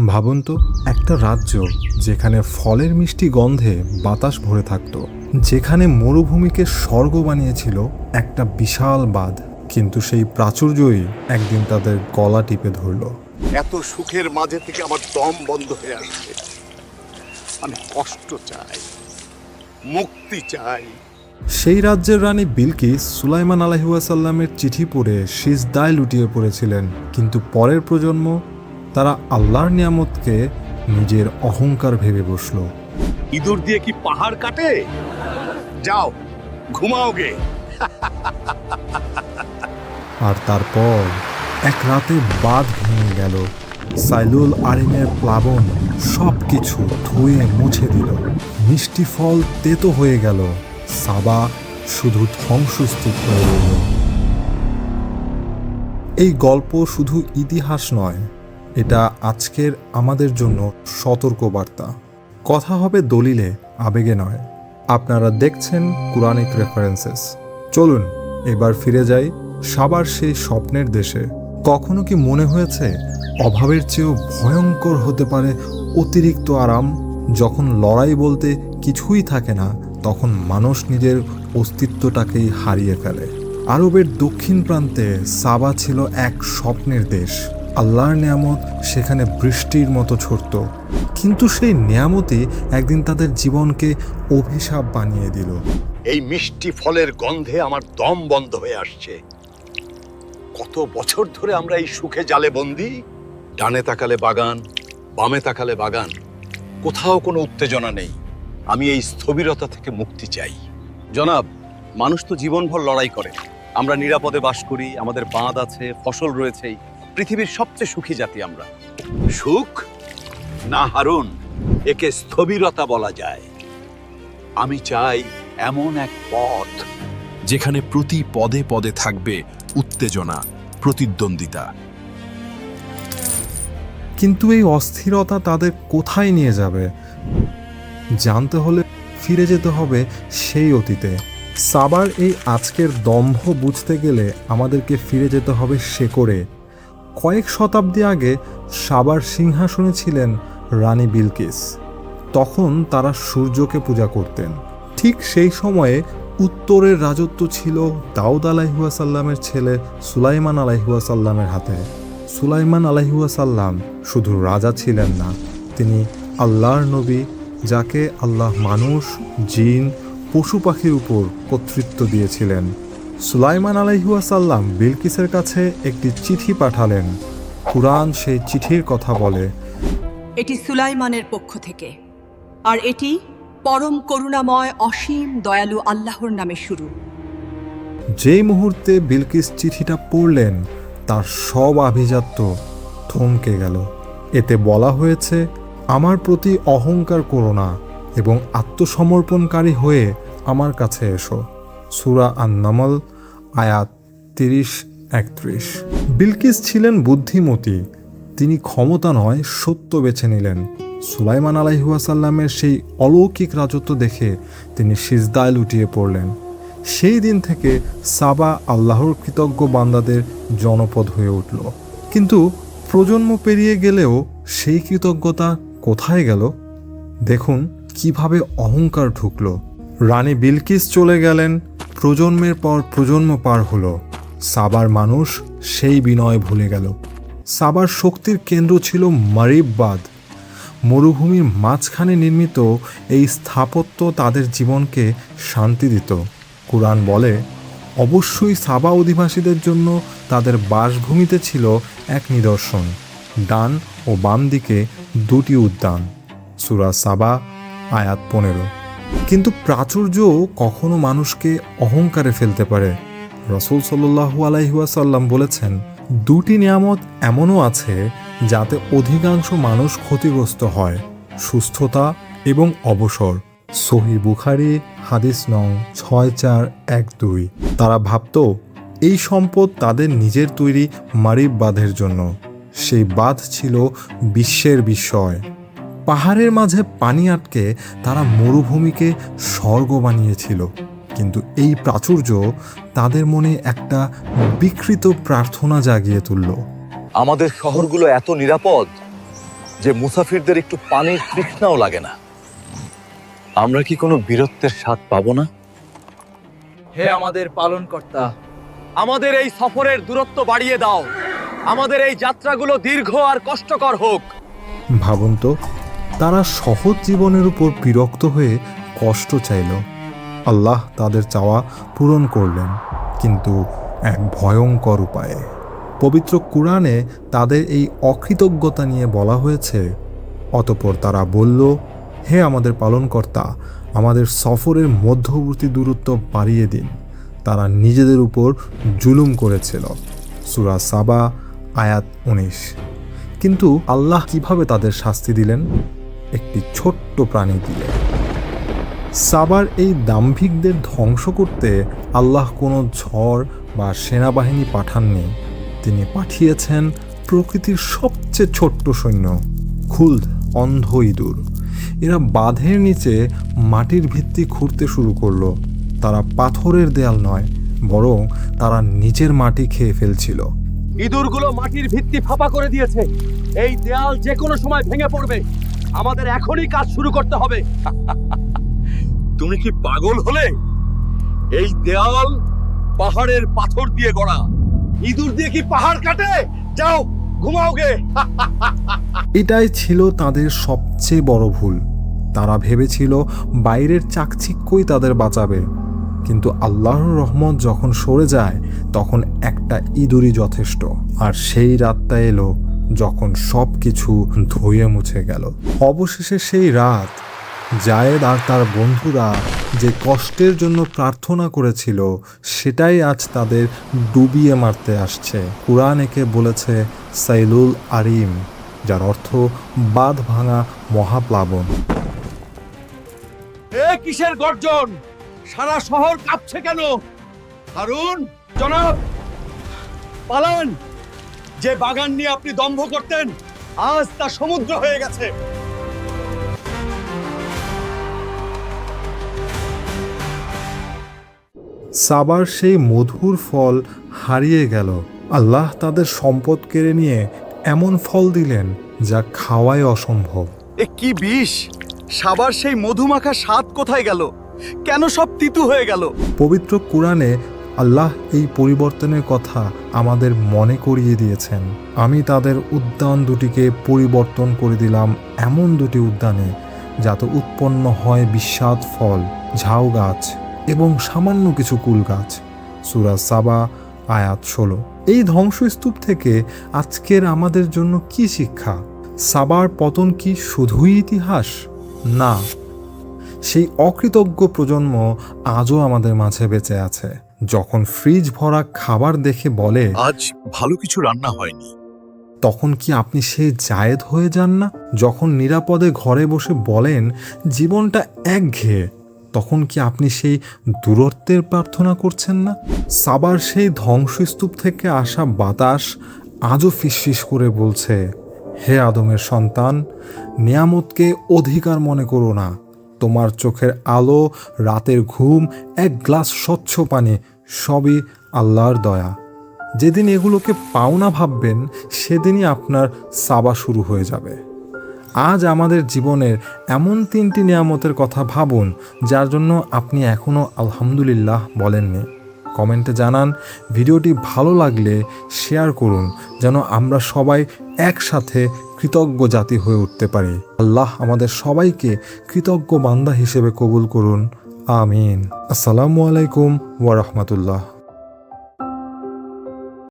ভাবুন তো, একটা রাজ্য যেখানে ফলের মিষ্টি গন্ধে বাতাস ভরে থাকত, যেখানে মরুভূমিকে স্বর্গ বানিয়েছিল একটা বিশাল বাঁধ, কিন্তু সেই প্রাচুর্যই একদিন তাদের গলা টিপে ধরল। এত সুখের মাঝে থেকে আমার দম বন্ধ হয়ে আসছে। আমি কষ্ট চাই, মুক্তি চাই। সেই রাজ্যের রানী বিলকিস সুলাইমান আলাইহিওয়াসাল্লামের চিঠি পড়ে সিজদায় লুটিয়ে পড়েছিলেন, কিন্তু পরের প্রজন্ম তারা আল্লাহর নিয়ামতকে নিজের অহংকার ভেবে বসল। ইঁদুর দিয়ে কি পাহাড় কাটে? যাও ঘুমাও গে। আর তারপর এক রাতে বাঁধ ভেঙে গেল। সাইলুল আরিমের প্লাবন সব কিছু ধুয়ে মুছে দিল। মিষ্টি ফল তেতো হয়ে গেল। সাবা শুধু ধ্বংসস্তূপ হয়ে রইল। এই গল্প শুধু ইতিহাস নয়, এটা আজকের আমাদের জন্য সতর্কবার্তা। কথা হবে দলিলে, আবেগে নয়। আপনারা দেখছেন কুরআনিক রেফারেন্সেস। চলুন এবার ফিরে যাই সাবার সেই স্বপ্নের দেশে। কখনো কি মনে হয়েছে অভাবের চেয়েও ভয়ঙ্কর হতে পারে অতিরিক্ত আরাম? যখন লড়াই বলতে কিছুই থাকে না, তখন মানুষ নিজের অস্তিত্বটাকেই হারিয়ে ফেলে। আরবের দক্ষিণ প্রান্তে সাবা ছিল এক স্বপ্নের দেশ। আল্লাহর নিয়ামত সেখানে বৃষ্টির মতো ছড়ত, কিন্তু সেই নিয়ামতই একদিন তাদের জীবনকে অভিশাপ বানিয়ে দিল। এই মিষ্টি ফলের গন্ধে আমার দম বন্ধ হয়ে আসছে। কত বছর ধরে আমরা এই সুখে জালে বন্দি। ডানে তাকালে বাগান, বামে তাকালে বাগান, কোথাও কোনো উত্তেজনা নেই। আমি এই স্থবিরতা থেকে মুক্তি চাই। জনাব, মানুষ তো জীবনভর লড়াই করে। আমরা নিরাপদে বাস করি, আমাদের বাঁধ আছে, ফসল রয়েছে। পৃথিবীর সবচেয়ে সুখী জাতি আমরা। সুখ না হারুন, একে স্থবিরতা বলা যায়। আমি চাই এমন এক পথ যেখানে প্রতি পদে পদে থাকবে উত্তেজনা, প্রতিদ্বন্দ্বিতা। কিন্তু এই অস্থিরতা তাদের কোথায় নিয়ে যাবে? জানতে হলে ফিরে যেতে হবে সেই অতীতে। সাবার এই আজকের দম্ভ বুঝতে গেলে আমাদেরকে ফিরে যেতে হবে শেকড়ে। কয়েক শতাব্দী আগে সাবার সিংহাসনে ছিলেন রানী বিলকিস। তখন তারা সূর্যকে পূজা করতেন। ঠিক সেই সময়ে উত্তরের রাজত্ব ছিল দাউদ আলাইহিওয়াসাল্লামের ছেলে সুলাইমান আলাইহিওয়াসাল্লামের হাতে। সুলাইমান আলাইহিওয়াসাল্লাম শুধু রাজা ছিলেন না, তিনি আল্লাহর নবী, যাকে আল্লাহ মানুষ, জিন, পশু পাখির উপর কর্তৃত্ব দিয়েছিলেন। সুলাইমান আলাইহিওয়াসাল্লাম বিলকিসের কাছে একটি চিঠি পাঠালেন। কুরআন সেই চিঠির কথা বলে, এটি সুলাইমানের পক্ষ থেকে, আর এটি পরম করুণাময় অসীম দয়ালু আল্লাহর নামে শুরু। যেই মুহূর্তে বিলকিস চিঠিটা পড়লেন, তার সব আভিজাত্য থমকে গেল। এতে বলা হয়েছে, আমার প্রতি অহংকার করো না এবং আত্মসমর্পণকারী হয়ে আমার কাছে এসো। সূরা আন-নামল আয়াত 30-31। বিলকিস ছিলেন বুদ্ধিমতী। তিনি ক্ষমতা নয়, সত্য বেছে নিলেন। সুলাইমান আলাইহিওয়াসাল্লামের সেই অলৌকিক রাজত্ব দেখে তিনি সিজদায় লুটিয়ে পড়লেন। সেই দিন থেকে সাবা আল্লাহর কৃতজ্ঞ বান্দাদের জনপদ হয়ে উঠল। কিন্তু প্রজন্ম পেরিয়ে গেলেও সেই কৃতজ্ঞতা কোথায় গেল? দেখুন কিভাবে অহংকার ঢুকল। রানী বিলকিস চলে গেলেন, প্রজন্মের পর প্রজন্ম পার হলো। সাবার মানুষ সেই বিনয় ভুলে গেল। সাবার শক্তির কেন্দ্র ছিল মারিব বাঁধ। মরুভূমির মাঝখানে নির্মিত এই স্থাপত্য তাদের জীবনকে শান্তি দিত। কুরআন বলে, অবশ্যই সাবা অধিবাসীদের জন্য তাদের বাসভূমিতে ছিল এক নিদর্শন, ডান ও বাম দিকে দুটি উদ্যান। সূরা সাবা আয়াত 15। কিন্তু প্রাচুর্য কখনো মানুষকে অহংকারে ফেলতে পারে। রাসূল সাল্লাল্লাহু আলাইহি ওয়াসাল্লাম বলেছেন, দুটি নিয়ামত এমনও আছে যাতে অধিকাংশ মানুষ ক্ষতিগ্রস্ত হয়, সুস্থতা এবং অবসর। সহিহ বুখারী হাদিস নং 6412। তারা ভাবত এই সম্পদ তাদের নিজের তৈরি মারিব বাঁধের জন্য। সেই বাঁধ ছিল বিশ্বের বিস্ময়। পাহাড়ের মাঝে পানি আটকে তারা মরুভূমিকে স্বর্গ বানিয়েছিল। কিন্তু এই প্রাচুর্য তাদের মনে একটা বিকৃত প্রার্থনা জাগিয়ে তুলল। আমাদের শহরগুলো এত নিরাপদ, যে মুসাফিরদের একটু পানির তৃষ্ণাও লাগে না। আমরা কি কোনো বীরত্বের স্বাদ পাবো না? হে আমাদের পালনকর্তা, আমাদের এই সফরের দূরত্ব বাড়িয়ে দাও। আমাদের এই যাত্রাগুলো দীর্ঘ আর কষ্টকর হোক। ভাবুন তো, তারা সহজ জীবনের উপর বিরক্ত হয়ে কষ্ট চাইল। আল্লাহ তাদের চাওয়া পূরণ করলেন, কিন্তু এক ভয়ঙ্কর উপায়ে। পবিত্র কুরআনে তাদের এই অকৃতজ্ঞতা নিয়ে বলা হয়েছে, অতঃপর তারা বলল, হে আমাদের পালনকর্তা, আমাদের সফরের মধ্যবর্তী দূরত্ব বাড়িয়ে দিন। তারা নিজেদের উপর জুলুম করেছিল। সূরা সাবা আয়াত 19। কিন্তু আল্লাহ কিভাবে তাদের শাস্তি দিলেন? একটি ছোট্ট প্রাণী দিয়ে। সাবার এই দাম্ভিকদের ধ্বংস করতে আল্লাহ কোনো ঝড় বা সেনাবাহিনী পাঠাননি। তিনি পাঠিয়েছেন প্রকৃতির সবচেয়ে ছোট্ট সৈন্য, খুলদ, অন্ধ ইঁদুর। এরা বাঁধের নিচে মাটির ভিত্তি খুঁড়তে শুরু করলো। তারা পাথরের দেয়াল নয়, বরং তারা নিচের মাটি খেয়ে ফেলছিল। ইঁদুরগুলো মাটির ভিত্তি ফাঁপা করে দিয়েছে। এই দেয়াল যে কোনো সময় ভেঙে পড়বে। আমাদের এখনই কাজ শুরু করতে হবে। তুমি কি পাগল হলে? এই দেয়াল পাহাড়ের পাথর দিয়ে গড়া। ইঁদুর দিয়ে কি পাহাড় কাটে? যাও ঘুমাও গে। এটাই ছিল তাদের সবচেয়ে বড় ভুল। তারা ভেবেছিল বাইরের চাকচিক্যই তাদের বাঁচাবে, কিন্তু আল্লাহর রহমত যখন সরে যায় তখন একটা ইঁদুরই যথেষ্ট। আর সেই রাতটা এলো যখন সব কিছু ধুয়ে মুছে গেল। অবশেষে সেই রাত, জায়েদ আর তার বন্ধুরা যে কষ্টের জন্য প্রার্থনা করেছিল সেটাই আজ তাদের ডুবিয়ে মারতে আসছে। কুরআন একে বলেছে সাইলুল আরিম, যার অর্থ বাঁধ ভাঙা মহাপ্লাবন। এ কিসের গর্জন? সারা শহর কাঁপছে কেন? হারুন, জনাব, পালান। যে বাগান নিয়ে আপনি দম্ভ করতেন, আজ তা সমুদ্র হয়ে গেছে। সাবার সেই মধুর ফল হারিয়ে গেল। আল্লাহ তাদের সম্পদ কেড়ে নিয়ে এমন ফল দিলেন যা খাওয়াই অসম্ভব। এ কি বিষ! সাবার সেই মধুমাখা স্বাদ কোথায় গেল? কেন সব তিতু হয়ে গেল? পবিত্র কুরআনে আল্লাহ এই পরিবর্তনের কথা আমাদের মনে করিয়ে দিয়েছেন। আমি তাদের উদ্যান দুটিকে পরিবর্তন করে দিলাম এমন দুটি উদ্যানে, যাতে উৎপন্ন হয় বিস্বাদ ফল, ঝাউ গাছ এবং সামান্য কিছু কুল গাছ। সূরা সাবা আয়াত 16। এই ধ্বংসস্তূপ থেকে আজকের আমাদের জন্য কি শিক্ষা? সাবার পতন কি শুধুই ইতিহাস? না, সেই অকৃতজ্ঞ প্রজন্ম আজও আমাদের মাঝে বেঁচে আছে। যখন ফ্রিজ ভরা খাবার দেখে বলে, আজ ভালো কিছু রান্না হয়নি, তখন কি আপনি সেই জায়েদ হয়ে যান না? যখন নিরাপদে ঘরে বসে বলেন জীবনটা একঘেয়ে, তখন কি আপনি সেই দূরত্বের প্রার্থনা করছেন না? সাবার সেই ধ্বংসস্তূপ থেকে আসা বাতাস আজও ফিসফিস করে বলছে, হে আদমের সন্তান, নিয়ামতকে অধিকার মনে করো না। তোমার চোখের আলো, রাতের ঘুম, এক গ্লাস স্বচ্ছ পানি, সবই আল্লাহর দয়া। যেদিন এগুলোকে পাওনা ভাববেন, সেদিনই আপনার সাবা শুরু হয়ে যাবে। আজ আমাদের জীবনের এমন 3টি নিয়ামতের কথা ভাবুন যার জন্য আপনি এখনও আলহামদুলিল্লাহ বলেননি। কমেন্টে জানান। ভিডিওটি ভালো লাগলে শেয়ার করুন, যেন আমরা সবাই একসাথে কৃতজ্ঞ জাতি হয়ে উঠতে পারি। আল্লাহ আমাদের সবাইকে কৃতজ্ঞ বান্দা হিসেবে কবুল করুন। আমিন। আসসালামু আলাইকুম ওয়া রাহমাতুল্লাহ।